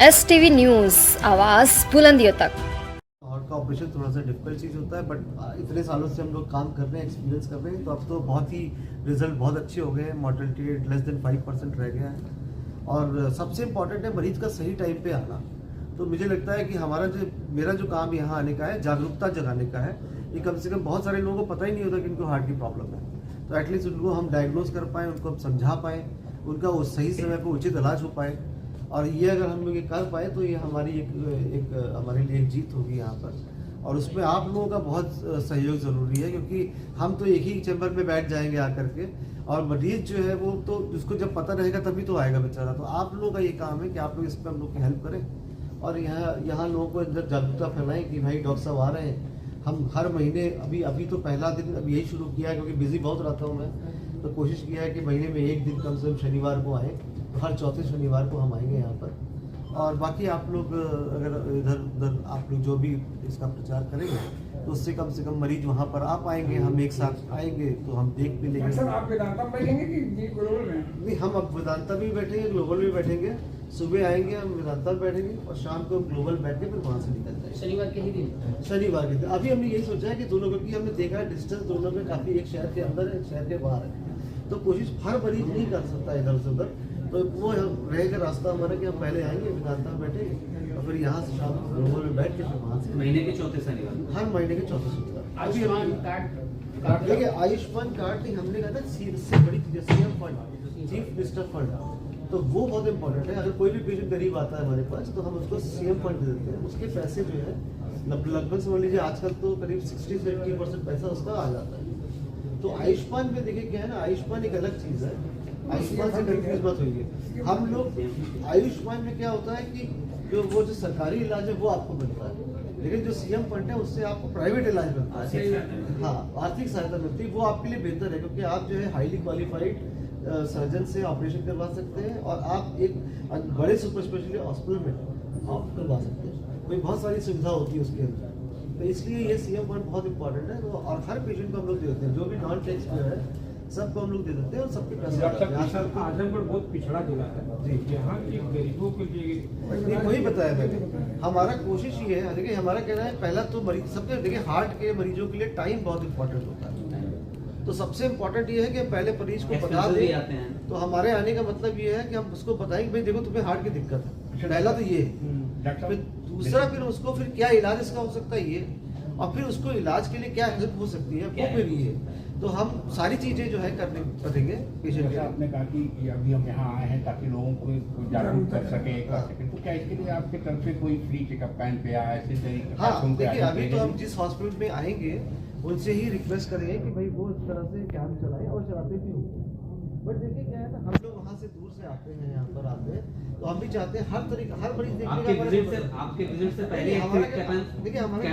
STV news आवाज़ बुलंदियों तक। Heart का ऑपरेशन थोड़ा सा डिफिकल्ट चीज़ होता है, बट इतने सालों से हम लोग काम कर रहे हैं, एक्सपीरियंस कर रहे हैं, तो अब तो बहुत ही रिजल्ट बहुत अच्छे हो गए हैं। मॉर्टेलिटी रेट लेस देन 5% रह गया है और सबसे इम्पॉर्टेंट है मरीज का सही टाइम पे आना। तो मुझे लगता है कि मेरा जो काम यहाँ आने का है, जागरूकता जगाने का है। ये कम से कम बहुत सारे लोगों को पता ही नहीं होता कि इनको हार्ट की प्रॉब्लम है, तो एटलीस्ट उनको हम डायग्नोज कर पाएँ, उनको हम समझा पाएँ, उनका उस सही समय पर उचित इलाज हो पाए। और ये अगर हम लोग ये कर पाए तो ये हमारी एक हमारे लिए एक जीत होगी यहाँ पर। और उसमें आप लोगों का बहुत सहयोग ज़रूरी है, क्योंकि हम तो एक ही चैम्बर में बैठ जाएंगे आकर के, और मरीज जो है वो तो उसको जब पता रहेगा तभी तो आएगा बेचारा। तो आप लोगों का ये काम है कि आप लोग इस पर हम लोग की हेल्प करें और यहाँ लोगों को अंदर जागरूकता फैलाएं कि भाई डॉक्टर साहब आ रहे हैं। हम हर महीने अभी तो पहला दिन अभी यही शुरू किया है, क्योंकि बिजी बहुत रहता हूँ मैं, तो कोशिश किया है कि महीने में एक दिन कम से कम शनिवार को आएँ। तो हर चौथे शनिवार को हम आएंगे यहाँ पर। और बाकी आप लोग अगर इधर उधर आप लोग जो भी इसका प्रचार करेंगे तो उससे कम से कम मरीज वहाँ पर आ पाएंगे। हम एक साथ आएंगे तो हम देख भी लेंगे। सर आप वेदांता में बैठेंगे कि ग्लोबल में? नहीं, हम अब वेदांता भी बैठेंगे, ग्लोबल भी बैठेंगे। सुबह आएंगे हम वेदांता बैठेंगे और शाम को ग्लोबल बैठ के फिर वहाँ से निकल जाएंगे शनिवार के ही दिन। शनिवार के दिन। अभी हमने यही सोचा है कि दोनों, क्योंकि हमने देखा है डिस्टेंस दोनों में काफ़ी, एक शहर के अंदर है एक शहर के बाहर है, तो कोशिश हर मरीज नहीं कर सकता इधर से उधर। तो वो रहेगा रास्ता हमारा कि हम पहले आएंगे वेदांता में बैठेंगे और फिर यहाँ से शाम को ग्लोबल में बैठ के फिर वहाँ से महीने के चौथे शनिवार, हर महीने के चौथे शनिवार। आयुष्मान कार्ड देखिए आयुष्मान कार्ड नहीं, हमने कहा था इससे बड़ी चीज़ CM fund, chief minister fund, तो वो बहुत इंपॉर्टेंट है। अगर कोई भी पेशेंट गरीब आता है हमारे पास तो हम उसको सीएम फंड दे देते हैं। उसके पैसे जो है लगभग समझ लीजिए आजकल तो करीब 60-70% पैसा उसका आ जाता है। तो आयुष्मान में देखिए क्या है ना, आयुष्मान एक अलग चीज़ है, आयुष्मान से कंफ्यूज मत होइए। हम लोग आयुष्मान में क्या होता है कि जो सरकारी इलाज है वो आपको मिलता है, लेकिन जो सीएम फंड है उससे आपको प्राइवेट इलाज मिलता है। हाँ, आर्थिक सहायता मिलती है, वो आपके लिए बेहतर है, क्योंकि आप जो है हाईली क्वालिफाइड सर्जन से ऑपरेशन करवा सकते हैं और आप एक बड़े सुपर स्पेशलिटी हॉस्पिटल में आप करवा सकते हैं। कोई बहुत सारी सुविधा होती है उसके अंदर, तो इसलिए ये सीएम फंड बहुत इंपॉर्टेंट है। तो और हर पेशेंट को हम लोग दे देते हैं, जो भी नॉन टैक्स पेयर है सबको हम लोग दे देते हैं और सबके पैसे आजमगढ़ बहुत पिछड़ा जिला है जी। यहाँ के गरीबों के लिए वही बताया मैंने। हमारा कोशिश ये है, देखिए हमारा कहना है पहला तो मरीज सबके, देखिए हार्ट के मरीजों के लिए टाइम बहुत इंपॉर्टेंट होता है। तो सबसे इम्पोर्टेंट ये है कि पहले मरीज को बता दें। तो हमारे आने का मतलब ये है कि हम उसको बताएं कि भाई देखो तुम्हें हार्ट की दिक्कत है, पहला तो ये है। फिर दूसरा, फिर उसको फिर क्या इलाज इसका हो सकता है ये, और फिर उसको इलाज के लिए क्या हेल्प हो सकती है वो फिर ये। तो हम सारी चीजें जो है करेंगे पेशेंट के। आपने कहा कि अभी हम यहाँ आए हैं ताकि लोगों को जागरूक कर सके, तो क्या इसके लिए आपके तरफ से कोई फ्री चेकअप कैंप या ऐसे तरीके? हाँ देखिए, अभी तो हम जिस हॉस्पिटल में आएंगे उनसे ही रिक्वेस्ट करेंगे कि भाई वो इस तरह से कैंप चलाएं, और चलाते भी होंगे। बट देखिए क्या है ना, हम लोग वहाँ से दूर से आते हैं, यहाँ पर आते हैं, तो हम भी चाहते हैं हर तरीके, हर मरीज देखने आपके विजिट से पहले देखिए हमारा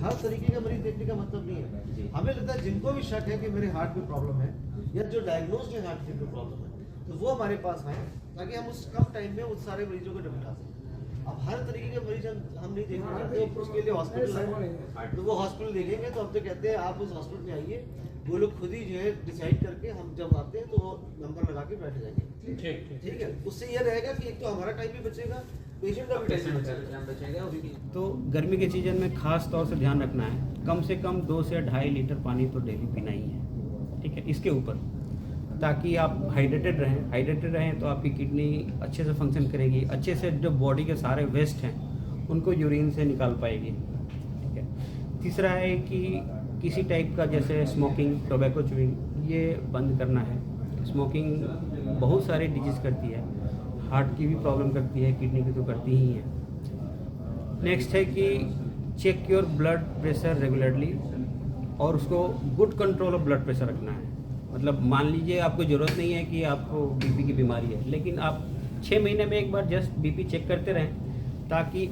हर तरीके का मरीज देखने का मतलब नहीं है। हमें लगता है जिनको भी शक है कि मेरे हार्ट में प्रॉब्लम है या जो डायग्नोज है हार्ट की प्रॉब्लम है, तो वो हमारे पास आए ताकि हम उस कम टाइम में उस सारे मरीजों को निपटा सकें। अब हर तरीके के मरीज हम नहीं देखना चाहते, उसके लिए हॉस्पिटल है, तो वो हॉस्पिटल देखेंगे। तो अब तो कहते हैं आप उस हॉस्पिटल में आइए, वो लोग खुद ही जो है डिसाइड करके, हम जब आते हैं तो वो नंबर लगा के बैठ जाएंगे। ठीक है, उससे ये रहेगा कि एक तो हमारा टाइम भी बचेगा, पेशेंट का भी टाइम बचेगा। तो गर्मी के सीजन में खास तौर से ध्यान रखना है, कम से कम 2 से 2.5 लीटर पानी तो डेली पीना ही है। ठीक है, इसके ऊपर, ताकि आप हाइड्रेटेड रहें तो आपकी किडनी अच्छे से फंक्शन करेगी, अच्छे से जो बॉडी के सारे वेस्ट हैं उनको यूरिन से निकाल पाएगी। ठीक है, तीसरा है कि किसी टाइप का जैसे स्मोकिंग, टोबैको च्यूइंग, ये बंद करना है। स्मोकिंग बहुत सारी डिजीज़ करती है, हार्ट की भी प्रॉब्लम करती है, किडनी की तो करती ही है। नेक्स्ट है कि check your blood pressure regularly, और उसको good control of blood pressure रखना है। मतलब मान लीजिए आपको ज़रूरत नहीं है कि आपको बीपी की बीमारी है, लेकिन आप 6 महीने में एक बार जस्ट बीपी चेक करते रहें, ताकि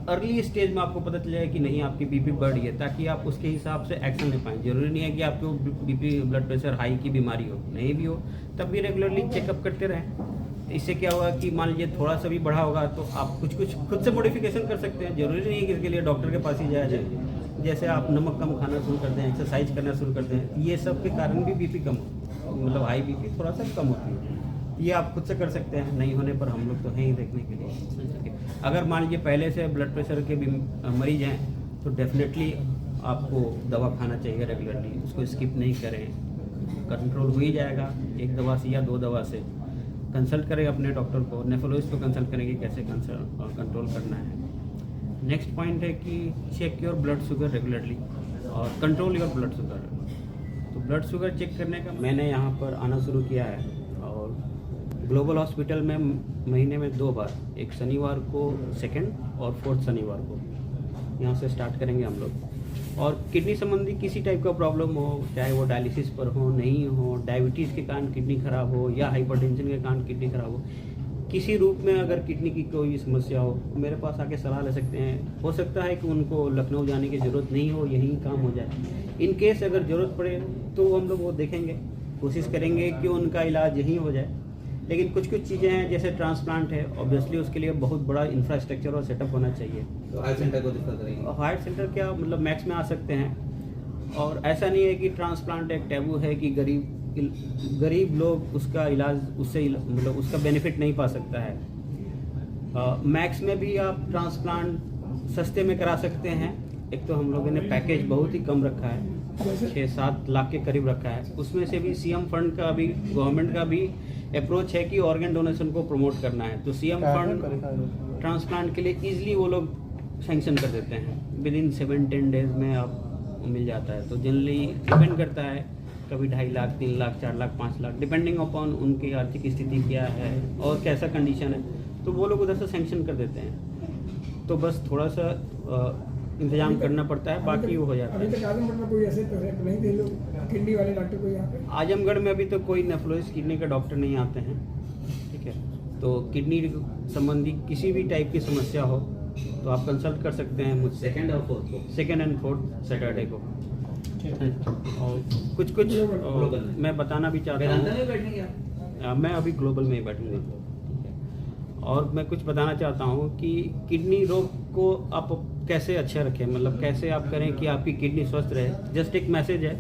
अर्ली स्टेज में आपको पता चल जाए कि नहीं आपकी बीपी बढ़ रही है, ताकि आप उसके हिसाब से एक्शन ले पाएँ। जरूरी नहीं है कि आपको बीपी ब्लड प्रेशर हाई की बीमारी हो, नहीं भी हो तब भी रेगुलरली चेकअप करते रहें। इससे क्या होगा कि मान लीजिए थोड़ा सा भी बढ़ा होगा तो आप कुछ खुद से मॉडिफिकेशन कर सकते हैं। जरूरी नहीं है कि इसके लिए डॉक्टर के पास ही जाया जाए। जैसे आप नमक कम खाना शुरू कर दें, एक्सरसाइज करना शुरू कर दें, ये सब के कारण भी बीपी कम हो, मतलब हाई बीपी थोड़ा सा कम होती है। ये आप खुद से कर सकते हैं, नहीं होने पर हम लोग तो हैं ही देखने के लिए, ठीक है। अगर मान लीजिए पहले से ब्लड प्रेशर के भी मरीज हैं तो डेफिनेटली आपको दवा खाना चाहिए रेगुलरली, उसको स्किप नहीं करें, कंट्रोल हो ही जाएगा एक दवा से या 2 दवा से। कंसल्ट करें अपने डॉक्टर को, नेफ्रोलॉजिस्ट को कंसल्ट करेंगे कैसे कंट्रोल करना है। नेक्स्ट पॉइंट है कि check your blood sugar regularly और कंट्रोल योर ब्लड शुगर। तो ब्लड शुगर चेक करने का मैंने यहाँ पर आना शुरू किया है और ग्लोबल हॉस्पिटल में महीने में 2 बार, एक शनिवार को 2nd और 4th शनिवार को यहाँ से स्टार्ट करेंगे हम लोग। और किडनी संबंधी किसी टाइप का प्रॉब्लम हो, चाहे वो डायलिसिस पर हो, नहीं हो, डायबिटीज़ के कारण किडनी खराब हो या हाइपरटेंशन के कारण किडनी खराब हो, किसी रूप में अगर किडनी की कोई समस्या हो मेरे पास आके सलाह ले सकते हैं। हो सकता है कि उनको लखनऊ जाने की ज़रूरत नहीं हो, यहीं काम हो जाए। इन केस अगर ज़रूरत पड़े तो हम लोग वो देखेंगे, कोशिश करेंगे कि उनका इलाज यहीं हो जाए। लेकिन कुछ चीज़ें हैं जैसे ट्रांसप्लांट है, ऑब्वियसली उसके लिए बहुत बड़ा इंफ्रास्ट्रक्चर और सेटअप होना चाहिए। तो हार्ट सेंटर को रिफर करेंगे? हार्ट सेंटर क्या मतलब मैक्स में आ सकते हैं। और ऐसा नहीं है कि ट्रांसप्लांट एक टैबू है कि गरीब लोग उसका इलाज उससे मतलब उसका बेनिफिट नहीं पा सकता है। मैक्स में भी आप ट्रांसप्लांट सस्ते में करा सकते हैं। एक तो हम लोगों ने पैकेज बहुत ही कम रखा है, 6-7 लाख के करीब रखा है। उसमें से भी सीएम फंड का भी, गवर्नमेंट का भी अप्रोच है कि ऑर्गन डोनेशन को प्रमोट करना है। तो सीएम फंड ट्रांसप्लांट के लिए ईजिली वो लोग सैंक्शन कर देते हैं, विद इन 7-10 डेज में आप मिल जाता है। तो जनरली डिपेंड करता है, कभी 2.5 लाख, 3 लाख, 4 लाख, 5 लाख, डिपेंडिंग अपॉन उनकी आर्थिक स्थिति क्या है और कैसा कंडीशन है, तो वो लोग उधर से सैंक्शन कर देते हैं। तो बस थोड़ा सा इंतजाम करना पड़ता है, बाकी वो हो जाता है। अभी तक आजमगढ़ में कोई ऐसे नहीं थे लोग किडनी वाले डॉक्टर को यहाँ पे? आजमगढ़ में अभी तो कोई नेफ्रोलॉजिस्ट किडनी का डॉक्टर नहीं आते हैं, ठीक है। तो किडनी संबंधी किसी भी टाइप की समस्या हो तो आप कंसल्ट कर सकते हैं मुझसे 2nd और 4th को? 2nd एंड 4th सैटरडे को। और कुछ मैं बताना भी चाहता वेदांता हूँ। में बैठेंगे आप? मैं अभी ग्लोबल में ही बैठूंगा, ठीक है। और मैं कुछ बताना चाहता हूँ कि किडनी रोग को आप कैसे अच्छा रखें, मतलब कैसे आप करें कि आपकी किडनी स्वस्थ रहे। जस्ट एक मैसेज है